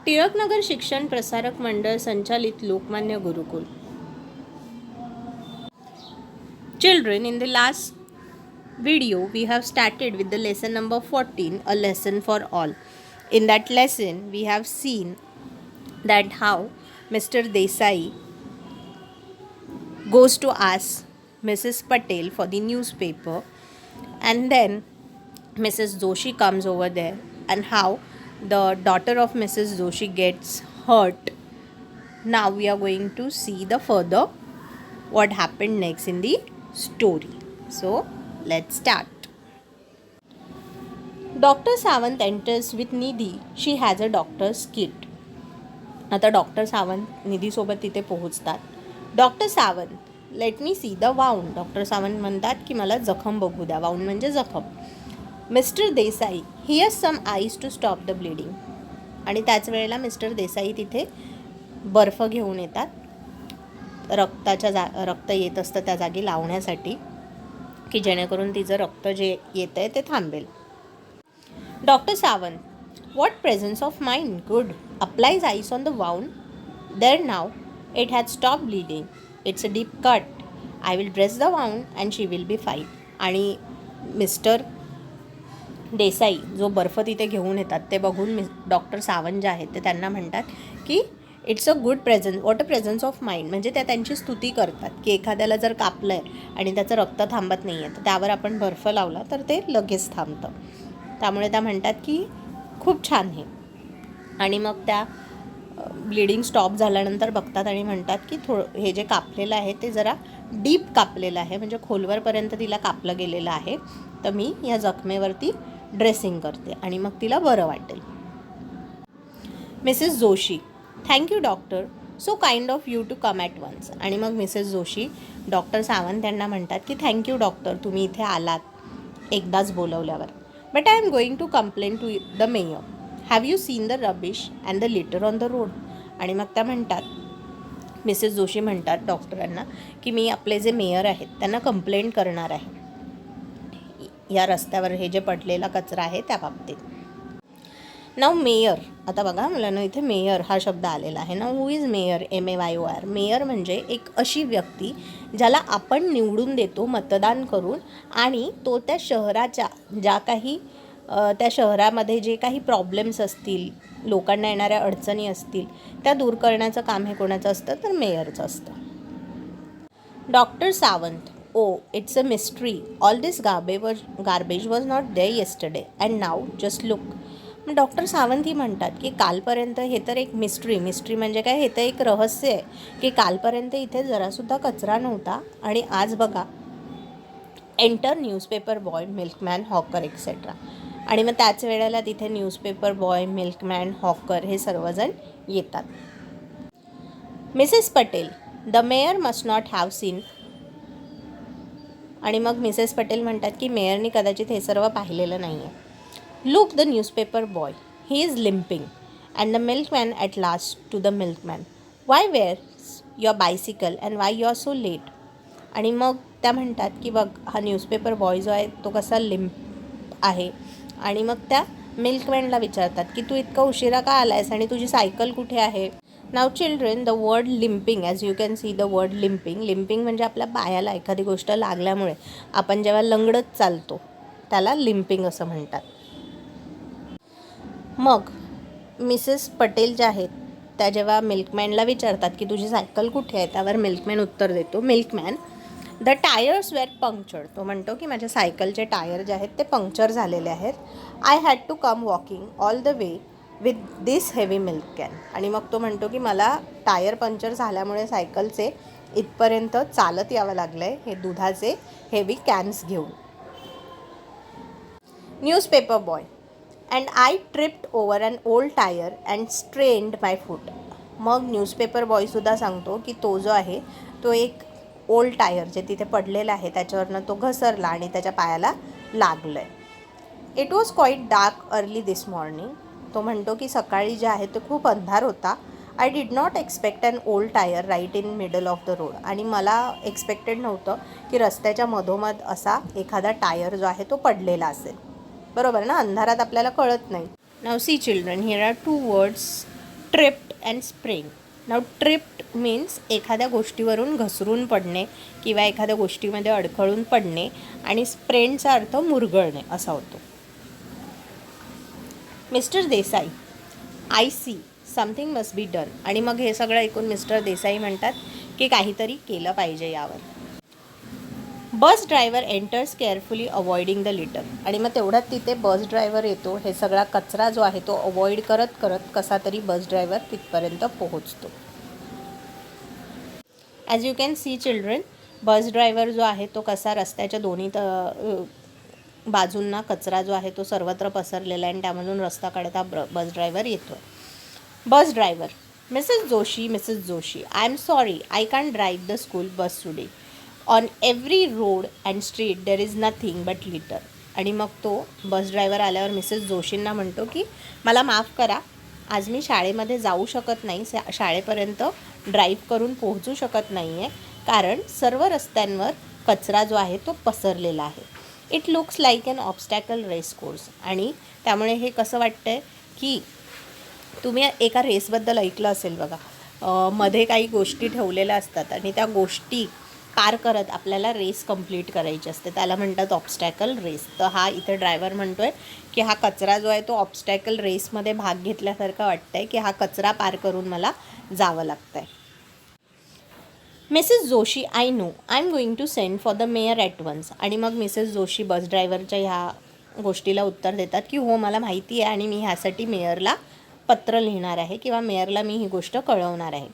टिळकनगर शिक्षण प्रसारक मंडळ संचालित लोकमान्य गुरुकुल. Children, in the last video we have started with the lesson number 14, a lesson for all. In that lesson we have seen that how Mr. Desai goes to ask Mrs. Patel for the newspaper, and then Mrs. Joshi comes over there, and how the daughter of Mrs. Joshi gets hurt. Now we are going to see the further what happened next in the story. So let's start. Dr. Sawant enters with Nidhi. She has a doctor's kit. आता doctor Sawant निधीसोबत तिथे पोहोचतात. Doctor Sawant, let me see the wound. Doctor Sawant म्हणतात की मला जखम बघू द्या. वाउंड म्हणजे जखम. Mister Desai, he has some ice to stop the bleeding. आणि त्याच वेळेला मिस्टर देसाई तिथे बर्फ घेऊन येतात रक्त येत असतं त्या जागी लावण्यासाठी, की जेणेकरून तिचं रक्त जे येतं आहे ते थांबेल. Doctor Sawant, what presence of mind, good. Applies ice on the wound. There now, it had stopped bleeding. It's a deep cut. I will dress the wound and she will be fine. आणि mister Desai जो बर्फ तिथे घेऊन येतात ते बघून doctor Sawant जे आहेत ते त्यांना म्हणतात की it's a good presence, what a presence of mind. म्हणजे त्या त्यांची स्तुती करतात की एखाद्याला जर कापलं आहे आणि त्याचं रक्त थांबत नाही आहे तर त्यावर आपण बर्फ लावला तर ते लगेच थांबतं. त्यामुळे त्या म्हणतात की खूप छान आहे. आणि मग त्या ब्लिडिंग स्टॉप झाल्यानंतर बघतात आणि म्हणतात की हे जे कापलेलं आहे ते जरा डीप कापलेलं आहे, म्हणजे खोलवरपर्यंत तिला कापलं गेलेलं आहे. तर मी या जखमेवरती ड्रेसिंग करते आणि मग तिला बरं वाटेल. Mrs Joshi, thank you doctor, so kind of you to come at once. आणि मग मिसेस जोशी डॉक्टर सावंत यांना म्हणतात की थँक्यू डॉक्टर, तुम्ही इथे आलात एकदाच बोलवल्यावर. But I am going to complain to the mayor. Have you seen the rubbish and the litter on the road. आणि मग त्या म्हणतात, मिसेस जोशी म्हणतात डॉक्टरांना की मी आपले जे मेयर आहेत त्यांना कंप्लेंट करणार आहे या रस्त्यावर हे जे पडलेला कचरा आहे त्या बाबतीत. नाव मेयर, आता बघा मुलांना इथे मेयर हा शब्द आलेला आहे. Now who is mayor, MAYOR. Mayor म्हणजे एक अशी व्यक्ती ज्याला आपण निवडून देतो मतदान करून, आणि तो त्या शहराच्या ज्या काही त्या शहरामध्ये जे काही प्रॉब्लेम्स असतील, लोकांना येणाऱ्या अडचणी असतील त्या दूर करण्याचं काम हे कोणाचं असतं तर मेयरचं असतं. Doctor Sawant, oh it's a mystery. All this garbage was not there yesterday and now just look. Doctor Sawant ही म्हणतात की कालपर्यंत हे तर एक मिस्ट्री म्हणजे काय, हे तर एक रहस्य आहे की कालपर्यंत इथे जरासुद्धा कचरा नव्हता आणि आज बघा. Enter newspaper boy, milkman, hawker etcetera. आणि मग त्याच वेळेला तिथे न्यूजपेपर बॉय, मिल्कमॅन, हॉकर हे सर्वजण येतात. Mrs Patel, the mayor must not have seen. आणि मग मिसेस पटेल म्हणतात की मेयरनी कदाचित हे सर्व पाहिलेलं नाही आहे. Look the newspaper boy, he is limping. And the milkman at last to the milkman, why where's your bicycle and why you are so late. आणि मग त्या म्हणतात की बघ हा न्यूजपेपर बॉय जो आहे तो कसा लिम्प आहे. आणि मग त्या मिल्कमॅनला विचारतात की तू इतका उशिरा का आला आहेस आणि तुझी सायकल कुठे आहे. Now children, the word limping, as you can see the word limping म्हणजे आपल्या पायाला एखादी गोष्ट लागल्यामुळे आपण जेव्हा लंगडत चालतो त्याला लिम्पिंग असं म्हणतात. मग मिसेस पटेल ज्या आहेत त्या जेव्हा मिल्कमॅनला विचारतात की तुझी सायकल कुठे आहे, त्यावर मिल्कमॅन उत्तर देतो, milkman, the tyres were punctured. तो म्हणतो की माझ्या सायकलचे टायर जे आहेत ते पंक्चर झालेले आहेत. I had to come walking all the way with this heavy milk can. आणि मग तो म्हणतो की मला टायर पंक्चर झाल्यामुळे सायकलचे इथपर्यंत चालत यावं लागलं आहे हे दुधाचे हेवी कॅन्स घेऊन. Newspaper boy, and I tripped over an old tyre and strained my foot. मग न्यूजपेपर बॉयसुद्धा सांगतो की तो जो आहे तो एक ओल्ड टायर जे तिथे पडलेलं आहे त्याच्यावरनं तो घसरला आणि त्याच्या पायाला लागलं आहे. It was quite dark early this morning. तो म्हणतो की सकाळी जे आहे तो खूप अंधार होता. I did not expect an old tyre right in middle of the road. आणि मला एक्सपेक्टेड नव्हतं की रस्त्याच्या मधोमध असा एखादा टायर जो आहे तो पडलेला असेल. बरोबर ना, अंधारात आपल्याला कळत नाही. Now see children, here are 2 words tripped and sprain. Now tripped means एखाद्या गोष्टीवरून घसरून पडणे किंवा एखाद्या गोष्टीमध्ये अडखळून पडणे, आणि स्प्रेनचा अर्थ मुरगळणे असा होतो. Mister Desai, I see something must be done. आणि मग हे सगळं ऐकून मिस्टर देसाई म्हणतात की काहीतरी केलं पाहिजे यावर. Bus driver enters carefully avoiding the litre. आणि मग तेवढ्यात तिथे बस ड्रायव्हर येतो. हे सगळा कचरा जो आहे तो अवॉइड करत करत कसा तरी बस ड्रायव्हर तिथपर्यंत पोहोचतो. As you can C children, bus driver जो आहे तो कसा रस्त्याच्या दोन्ही बाजूंना कचरा जो आहे तो सर्वत्र पसरलेला आहे आणि त्यामधून रस्ता काढत हा बस ड्रायव्हर येतो. Bus driver, Mrs Joshi, I am sorry, I can drive the school bus today. On every road and street there is nothing but litre. आणि मग तो बस ड्रायव्हर आल्यावर मिसेस जोशींना म्हणतो की मला माफ करा, आज मी शाळेमध्ये जाऊ शकत नाही, शाळेपर्यंत ड्राईव्ह करून पोहोचू शकत नाही आहे, कारण सर्व रस्त्यांवर कचरा जो आहे तो पसरलेला आहे. It looks like an obstacle race course. आणि त्यामुळे हे कसं वाटतं आहे की तुम्ही एका रेसबद्दल ऐकलं असेल बघा, मध्ये काही गोष्टी ठेवलेल्या असतात आणि त्या गोष्टी पार करत आपल्याला रेस कंप्लीट करायची असते, त्याला म्हणतात ऑब्स्टॅकल रेस. तर हा इथे ड्रायव्हर म्हणतो आहे की हा कचरा जो आहे तो ऑब्स्टॅकल रेसमध्ये भाग घेतल्यासारखं वाटतं आहे की हा कचरा पार करून मला जावं लागतं आहे. Mrs Joshi, I know, I am going to send for the mayor at once. आणि मग मिसेस जोशी बस ड्रायव्हरच्या ह्या गोष्टीला उत्तर देतात की हो, मला माहिती आहे आणि मी ह्यासाठी मेयरला पत्र लिहिणार आहे किंवा मेयरला मी ही गोष्ट कळवणार आहे.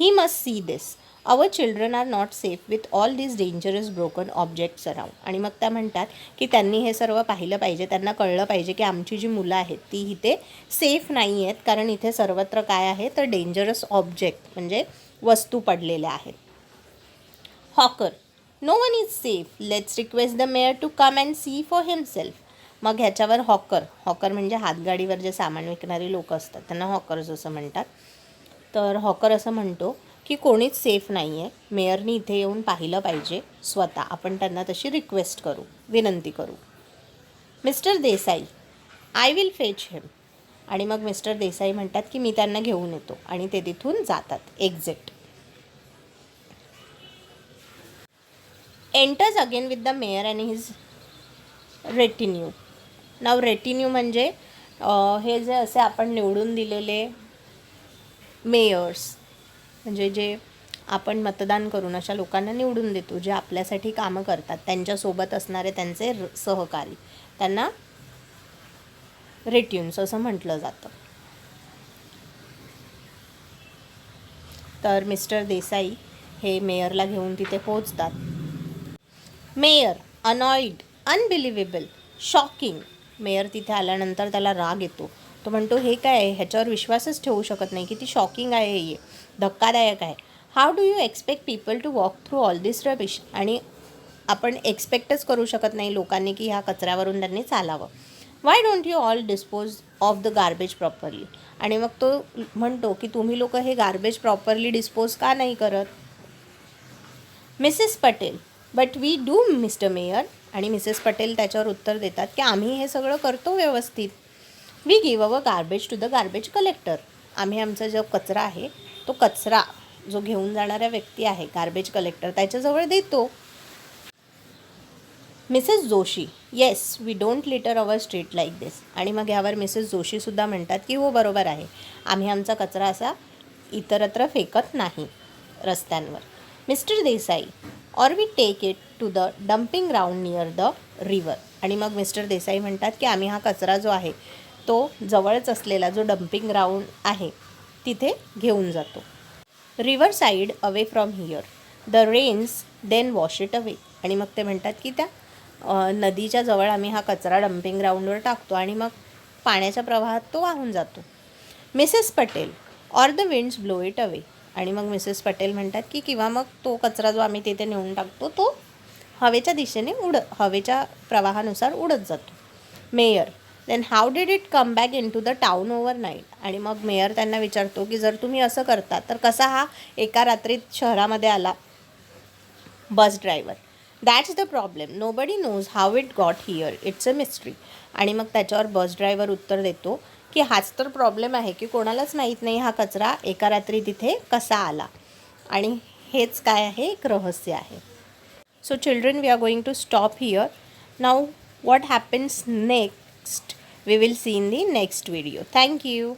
He must see this, our children are not safe with all this dangerous broken objects around. आणि मग त्या म्हणतात की त्यांनी हे सर्व पाहिलं पाहिजे, त्यांना कळलं पाहिजे की आमची जी मुलं आहेत ती इथे सेफ नाही आहेत, कारण इथे सर्वत्र काय आहे तर डेंजरस ऑब्जेक्ट म्हणजे वस्तू पडलेल्या आहेत. Hawker, no one is safe, let's request the mayor to come and see for himself. मग ह्याच्यावर हॉकर म्हणजे हातगाडीवर जे सामान विकणारी लोक असतात त्यांना हॉकर्स असं म्हणतात. तर हॉकर असं म्हणतो की कोणीच सेफ नाही आहे, मेयरनी इथे येऊन पाहिलं पाहिजे स्वतः, आपण त्यांना तशी रिक्वेस्ट करू, विनंती करू. Mr Desai, I will fetch him. आणि मग मिस्टर देसाई म्हणतात की मी त्यांना घेऊन येतो, आणि ते तिथून जातात. Exit. Enters again with the mayor and his retinue. Now retinue म्हणजे हे जे असे आपण निवडून दिलेले मेयर्स, म्हणजे जे आपण मतदान करून अशा लोकांना निवडून देतो, जे आपल्यासाठी कामं करतात, त्यांच्यासोबत असणारे त्यांचे सहकारी, त्यांना रेट्युन्स असं म्हटलं जातं. तर मिस्टर देसाई हे मेयरला घेऊन तिथे पोहोचतात. Mayor, annoyed, unbelievable, shocking. Mayor तिथे आल्यानंतर त्याला राग येतो. तो म्हणतो हे काय आहे, ह्याच्यावर विश्वासच ठेवू शकत नाही, किती शॉकिंग आहे हे, धक्कादायक आहे. How do you expect people to walk through all this rubbish. आणि आपण एक्सपेक्टच करू शकत नाही लोकांनी की ह्या कचऱ्यावरून त्यांनी चालावं. Why don't you all dispose of the garbage properly. आणि मग तो म्हणतो की तुम्ही लोक हे गार्बेज प्रॉपरली डिस्पोज का नाही करत. Mrs Patel, but we do mister mayor. आणि मिसेस पटेल त्याच्यावर उत्तर देतात की आम्ही हे सगळं करतो व्यवस्थित. We give our garbage to the garbage collector. आम्ही आमचा जो कचरा आहे तो कचरा जो घेऊन जाणाऱ्या व्यक्ती आहे गार्बेज कलेक्टर त्याच्याजवळ देतो. Mrs Joshi, yes, we don't litter our street like this. आणि मग यावर मिसेस जोशीसुद्धा म्हणतात की हो, बरोबर आहे, आम्ही आमचा कचरा असा इतरत्र फेकत नाही रस्त्यांवर. Mister Desai, or we take it to the dumping ground near the river. आणि मग मिस्टर देसाई म्हणतात की आम्ही हा कचरा जो आहे तो जवळच असलेला जो डम्पिंग ग्राउंड आहे तिथे घेऊन जातो. River side away from here, the rains then wash it away. आणि मग ते म्हणतात की त्या नदीच्या जवळ आम्ही हा कचरा डम्पिंग ग्राउंडवर टाकतो आणि मग पाण्याच्या प्रवाहात तो वाहून जातो. Mrs Patel, or the winds blow it away. आणि मग मिसेस पटेल म्हणतात की किंवा मग तो कचरा जो आम्ही तिथे नेऊन टाकतो तो हवेच्या दिशेने हवेच्या प्रवाहानुसार उडत जातो. Mayor, then how did it come back into the town overnight. आणि मग मेयर त्यांना विचारतो की जर तुम्ही असं करता तर कसा हा एका रात्रीत शहरामध्ये आला. Bus driver, that's the problem, nobody knows how it got here, it's a mystery. आणि मग त्याच्यावर बस ड्रायव्हर उत्तर देतो की हाच तर प्रॉब्लेम आहे की कोणालाच माहीत नाही हा कचरा एका रात्री तिथे कसा आला, आणि हेच काय आहे, एक रहस्य आहे. So children, we are going to stop here now. What happens next we will see in the next video. Thank you.